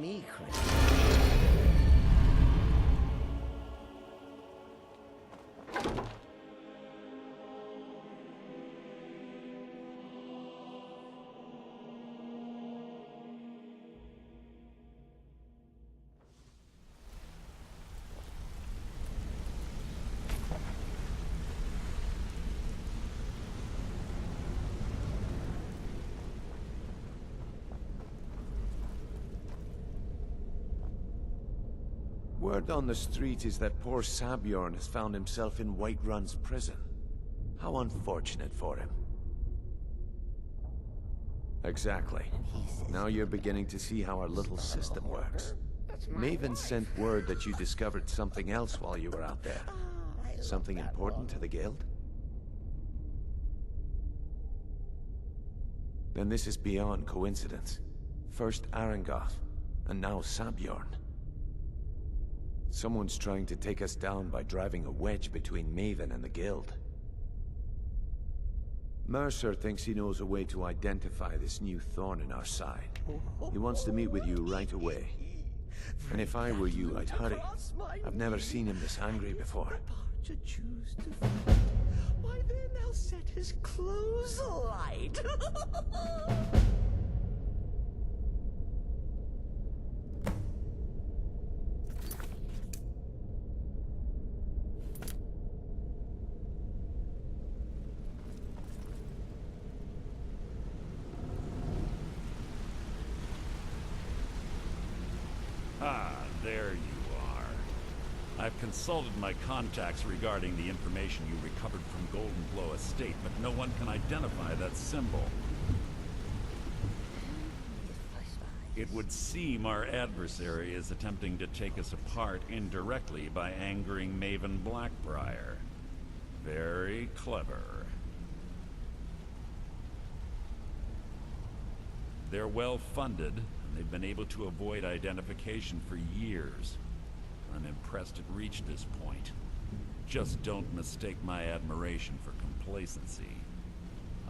me crazy. Word on the street is that poor Sabjorn has found himself in Whiterun's prison. How unfortunate for him. Exactly. Now you're beginning to see how our little system works. Maven sent word that you discovered something else while you were out there. Something important to the guild? Then this is beyond coincidence. First Arangoth, and now Sabjorn. Someone's trying to take us down by driving a wedge between Maven and the guild. Mercer thinks he knows a way to identify this new thorn in our side. He wants to meet with you right away. And if I were you, I'd hurry. I've never seen him this angry before. To choose to fight. Why then I'll set his clothes alight. Ah, there you are. I've consulted my contacts regarding the information you recovered from Golden Glow Estate, but no one can identify that symbol. It would seem our adversary is attempting to take us apart indirectly by angering Maven Blackbriar. Very clever. They're well funded, and they've been able to avoid identification for years. I'm impressed it reached this point. Just don't mistake my admiration for complacency.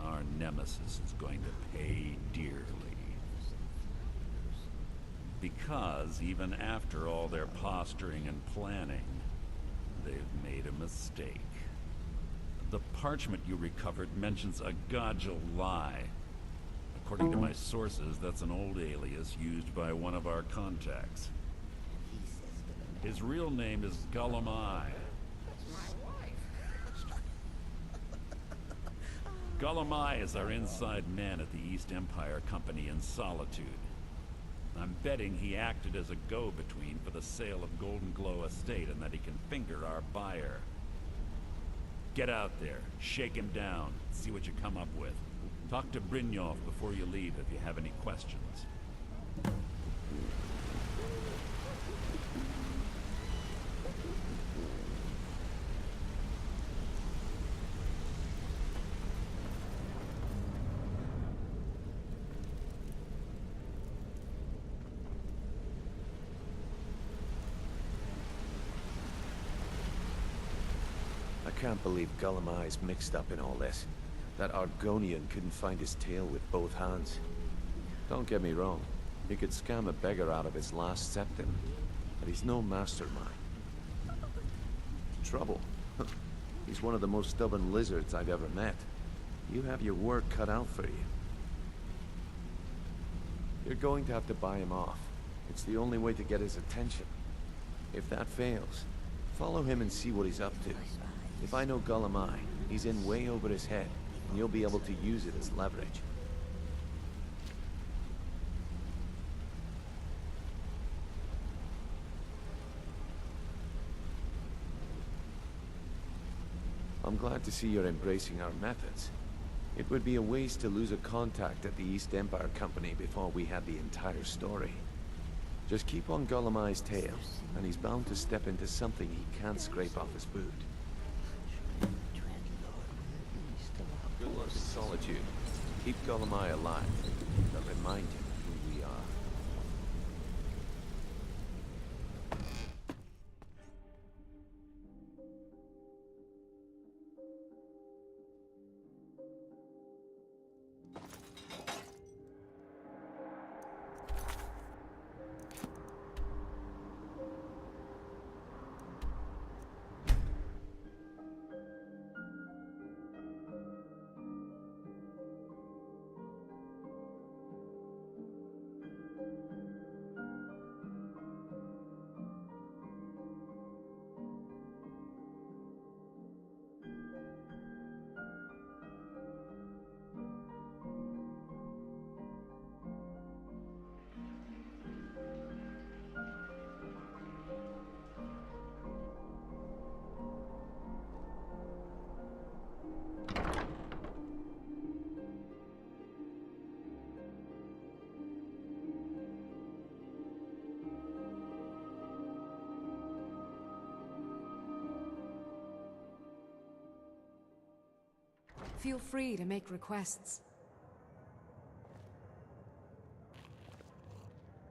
Our nemesis is going to pay dearly. Because even after all their posturing and planning, they've made a mistake. The parchment you recovered mentions a Godjal lie. According to my sources, that's an old alias used by one of our contacts. His real name is Gullumai. Gullumai is our inside man at the East Empire Company in Solitude. I'm betting he acted as a go-between for the sale of Golden Glow Estate and that he can finger our buyer. Get out there, shake him down, see what you come up with. Talk to Brynjolf before you leave if you have any questions. I can't believe Gullumai's mixed up in all this. That Argonian couldn't find his tail with both hands. Don't get me wrong, he could scam a beggar out of his last septim, but he's no mastermind. Trouble. He's one of the most stubborn lizards I've ever met. You have your work cut out for you. You're going to have to buy him off. It's the only way to get his attention. If that fails, follow him and see what he's up to. If I know Gullumai, he's in way over his head, and you'll be able to use it as leverage. I'm glad to see you're embracing our methods. It would be a waste to lose a contact at the East Empire Company before we had the entire story. Just keep on Gullumai's tail, and he's bound to step into something he can't scrape off his boot. Good luck in Solitude. Keep Gullumai alive, but remind him who we are. Feel free to make requests.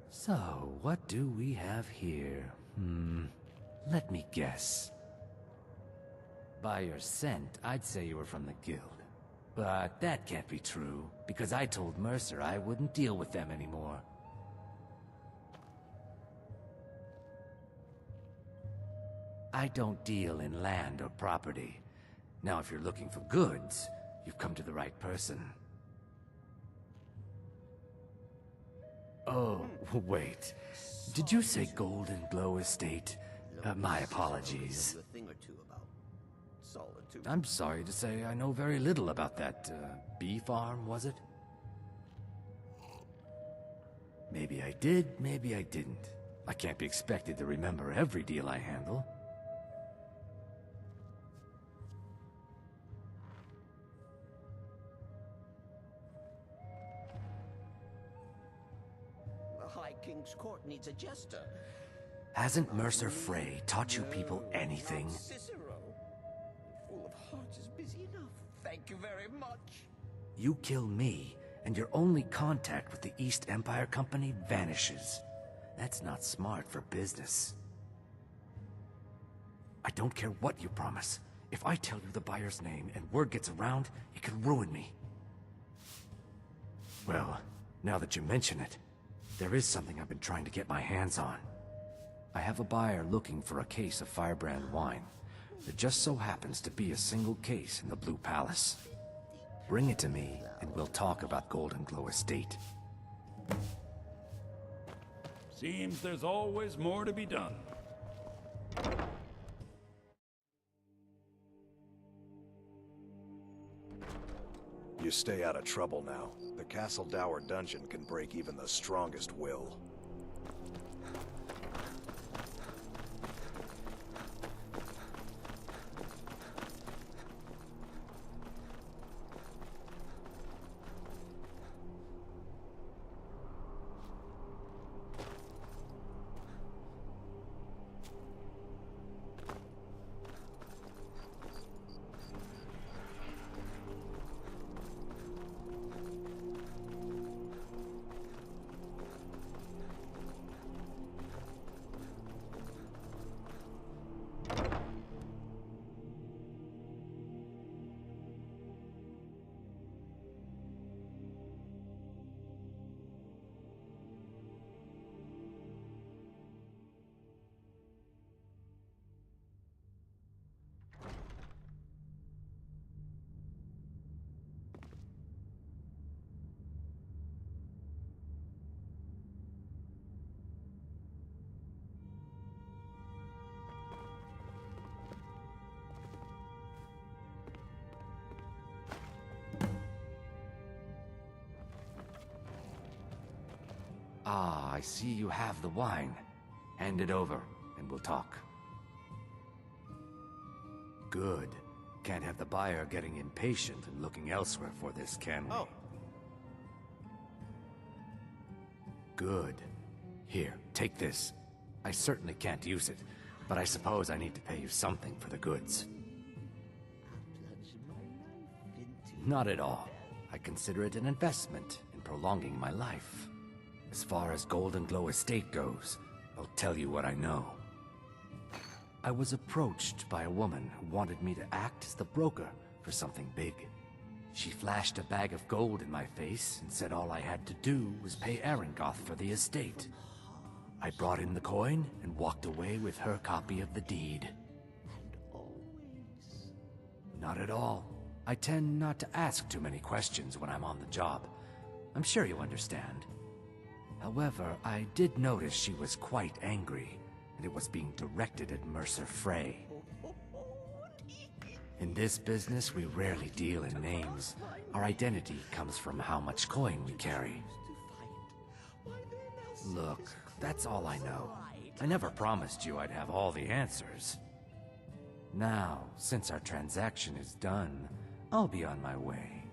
So, what do we have here? Let me guess. By your scent, I'd say you were from the guild. But that can't be true, because I told Mercer I wouldn't deal with them anymore. I don't deal in land or property. Now, if you're looking for goods, you've come to the right person. Oh, wait. Did you say Golden Glow Estate? My apologies. A thing or two about solitude. I'm sorry to say I know very little about that, bee farm, was it? Maybe I did, maybe I didn't. I can't be expected to remember every deal I handle. The High King's Court needs a jester. Hasn't Mercer Frey taught you people anything? Not Cicero. Full of heart is busy enough. Thank you very much. You kill me, and your only contact with the East Empire Company vanishes. That's not smart for business. I don't care what you promise. If I tell you the buyer's name and word gets around, it could ruin me. Well, now that you mention it, there is something I've been trying to get my hands on. I have a buyer looking for a case of Firebrand wine. There just so happens to be a single case in the Blue Palace. Bring it to me, and we'll talk about Golden Glow Estate. Seems there's always more to be done. You stay out of trouble now. The Castle Dower dungeon can break even the strongest will. Ah, I see you have the wine. Hand it over, and we'll talk. Good. Can't have the buyer getting impatient and looking elsewhere for this, can we? Oh. Good. Here, take this. I certainly can't use it, but I suppose I need to pay you something for the goods. Plunge my life into Not at all. I consider it an investment in prolonging my life. As far as Golden Glow Estate goes, I'll tell you what I know. I was approached by a woman who wanted me to act as the broker for something big. She flashed a bag of gold in my face and said all I had to do was pay Arangoth for the estate. I brought in the coin and walked away with her copy of the deed. and always. Not at all. I tend not to ask too many questions when I'm on the job. I'm sure you understand. However, I did notice she was quite angry, and it was being directed at Mercer Frey. In this business, we rarely deal in names. Our identity comes from how much coin we carry. Look, that's all I know. I never promised you I'd have all the answers. Now, since our transaction is done, I'll be on my way.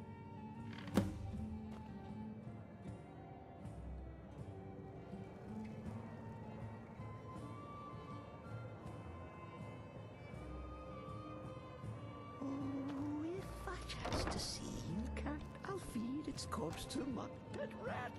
Oh, if I just to see you, cat? I'll feed its corpse to my pet rat.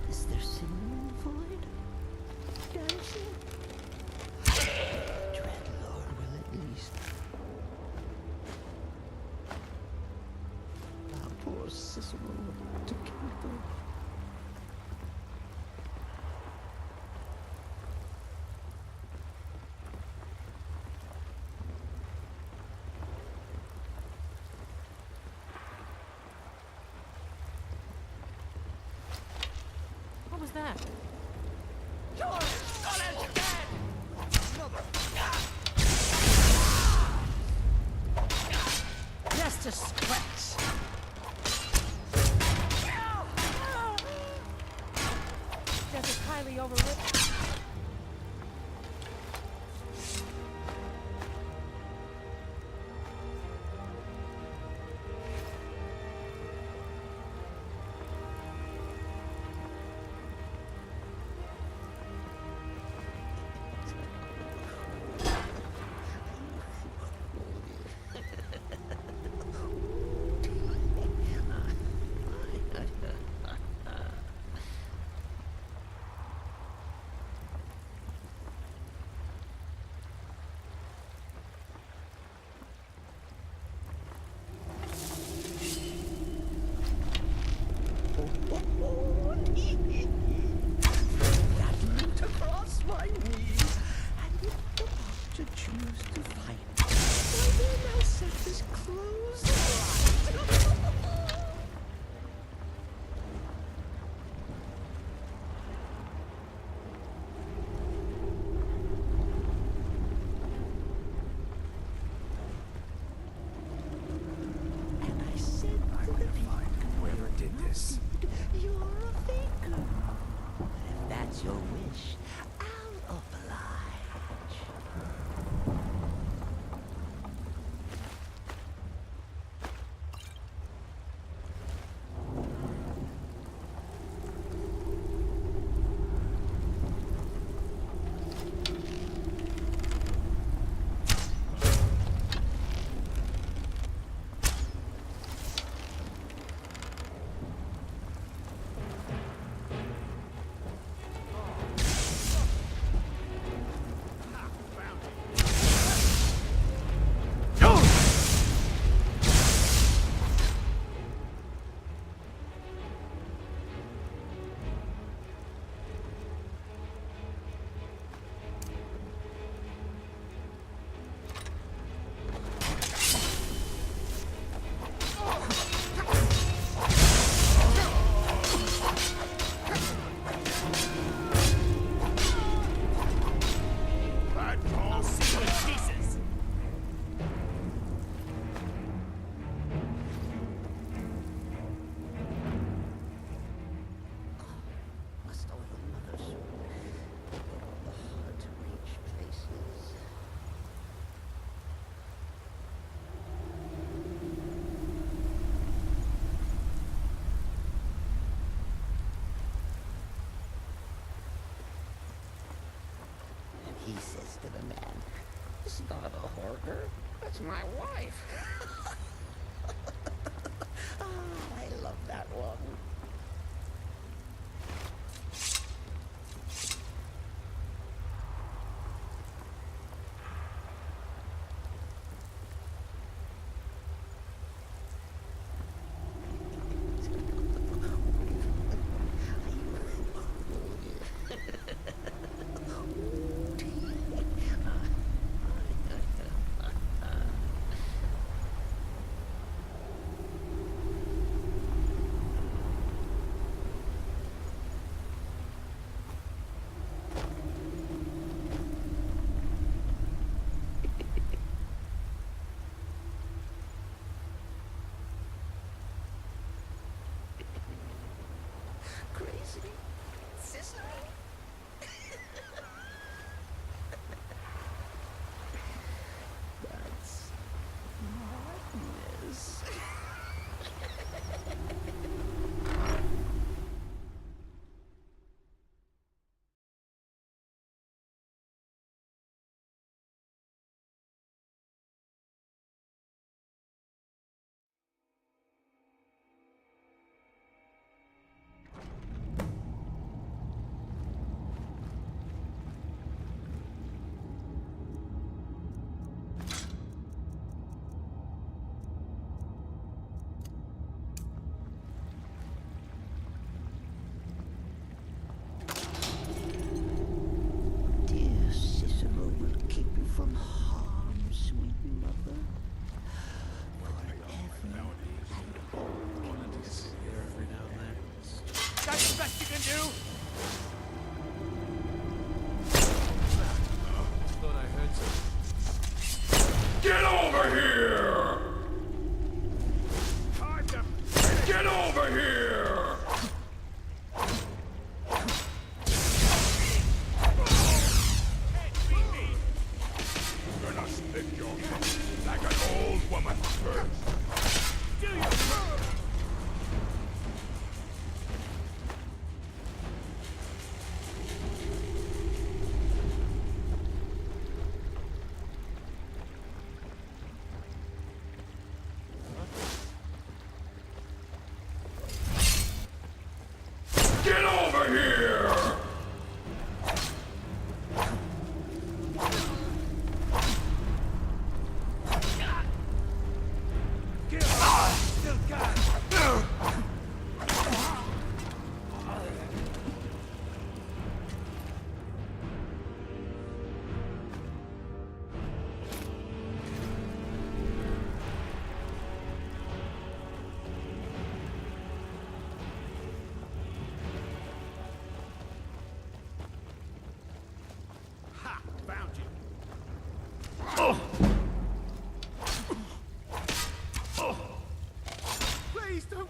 Is there cinnamon void? Dancing? Dread Lord will at least. Our poor Cicero to Kimbo. What was that? Just a scratch. Death is highly overwritten. That loot across my knees, and if the monster choose to fight, why then I'll set his clothes alight. And I said, I will find whoever did this. you're a faker. But if that's your wish, I'll oblige. he says to the man. It's not a hoarder. That's my wife. I love that one. Crazy. Sesame. That's madness. Dear Cicero will keep you from harm, sweet mother. Forever That's the best you can do! Thought I heard something. Get over here! Get over here! Gonna split your mouth like an old woman first. Do you? Get over here! Still got it. Ha! Found you. Please don't.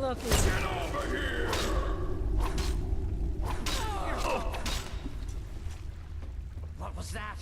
lucky. Get over here! What was that?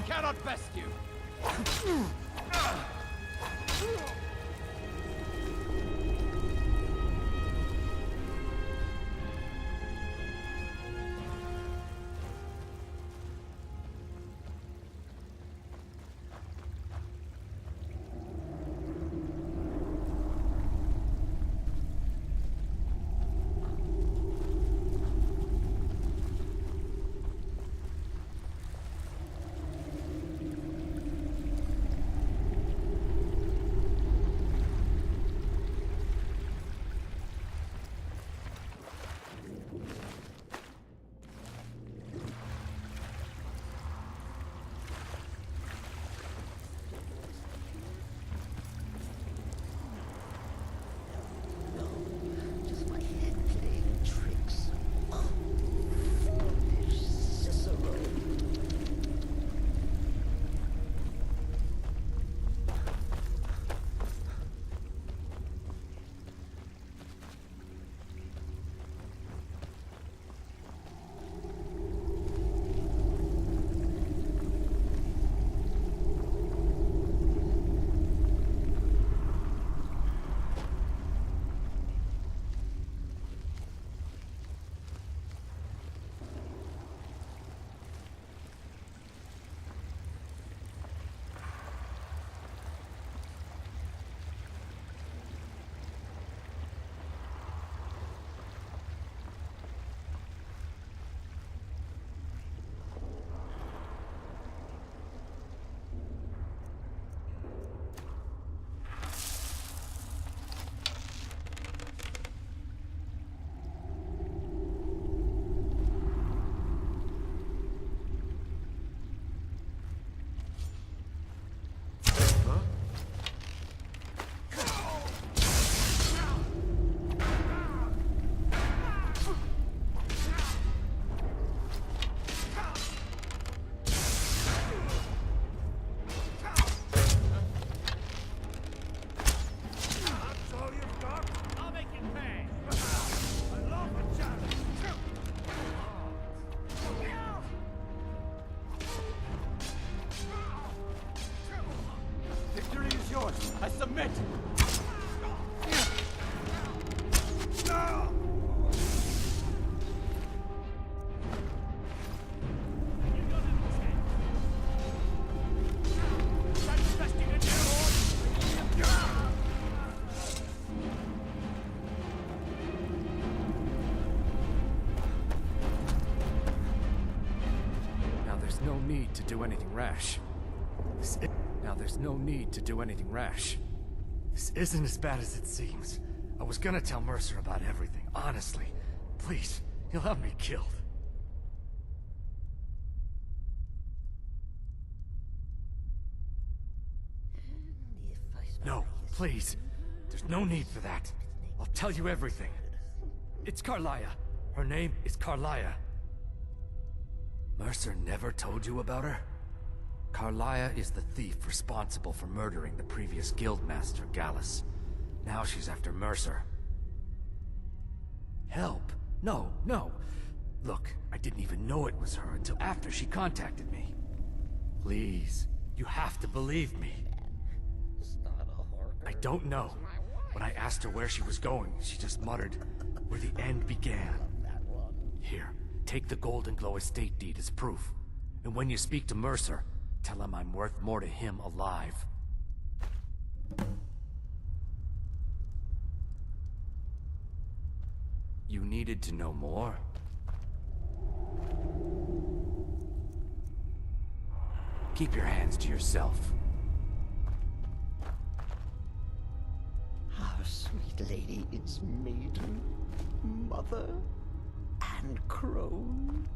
Cannot best you. need to do anything rash. Now there's no need to do anything rash. This isn't as bad as it seems. I was gonna tell Mercer about everything, honestly. Please, he'll have me killed. No, please. There's no need for that. I'll tell you everything. It's Carlia. Her name is Carlia. Mercer never told you about her? Carlia is the thief responsible for murdering the previous guildmaster, Gallus. Now she's after Mercer. Help? No, no. Look, I didn't even know it was her until after she contacted me. Please, you have to believe me. I don't know. When I asked her where she was going, she just muttered, where the end began. Here, take the Golden Glow estate deed as proof. And when you speak to Mercer, tell him I'm worth more to him alive. You needed to know more? Keep your hands to yourself. Our sweet lady is maiden, mother, and crone.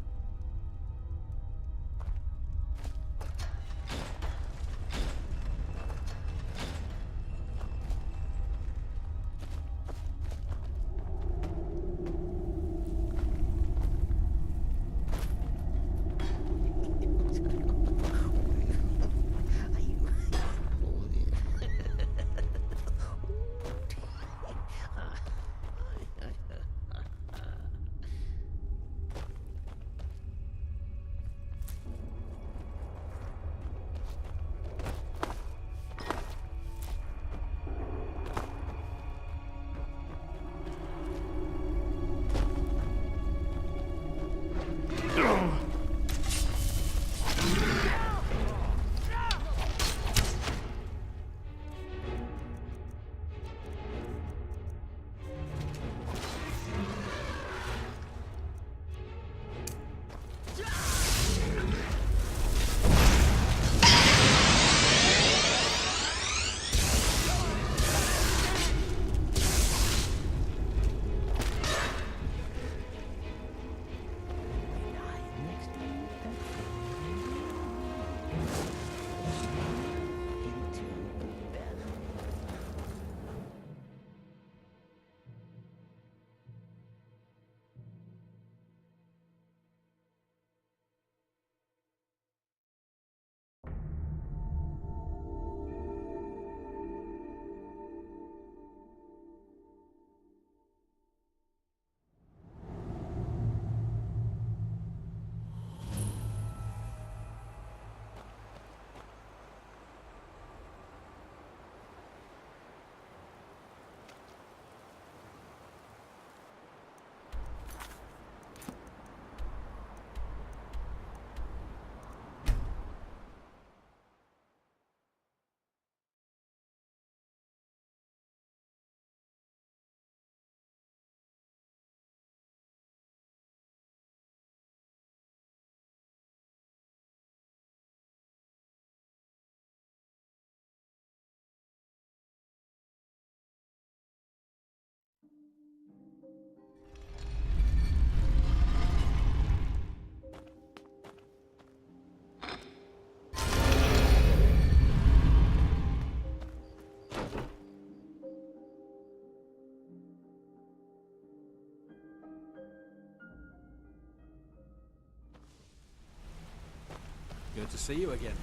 Good to see you again,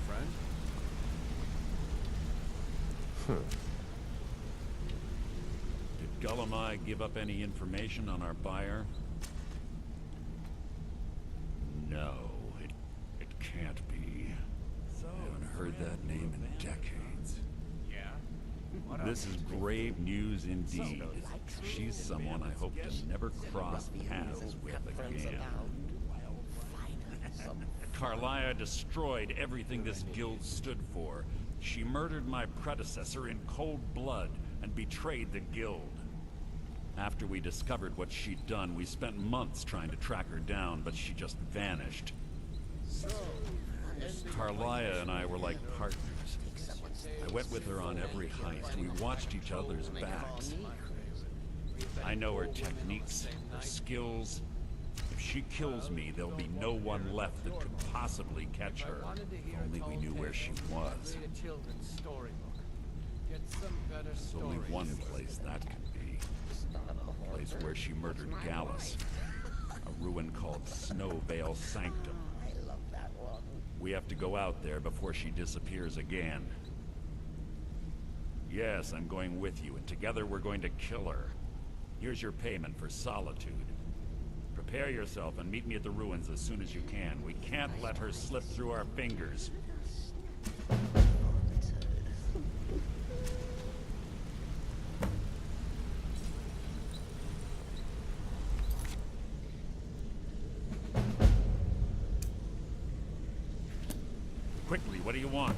friend. Did Gullumai give up any information on our buyer? No, it can't be. I haven't heard that name in decades. This is grave news indeed. She's someone I hope to never cross paths with again. Carlia destroyed everything this guild stood for. She murdered my predecessor in cold blood and betrayed the guild. After we discovered what she'd done, we spent months trying to track her down, but she just vanished. So, Tarlaya and I were like partners. I went with her on every heist. We watched each other's backs. I know her techniques, her skills. If she kills me, there'll be no one left that could possibly catch her. If only we knew where she was. There's only one place that could be. The place where she murdered Gallus. A ruin called Snowvale Sanctum. I love that one. We have to go out there before she disappears again. Yes, I'm going with you, and together we're going to kill her. Here's your payment for solitude. Prepare yourself and meet me at the ruins as soon as you can. We can't let her slip through our fingers. Quickly, what do you want?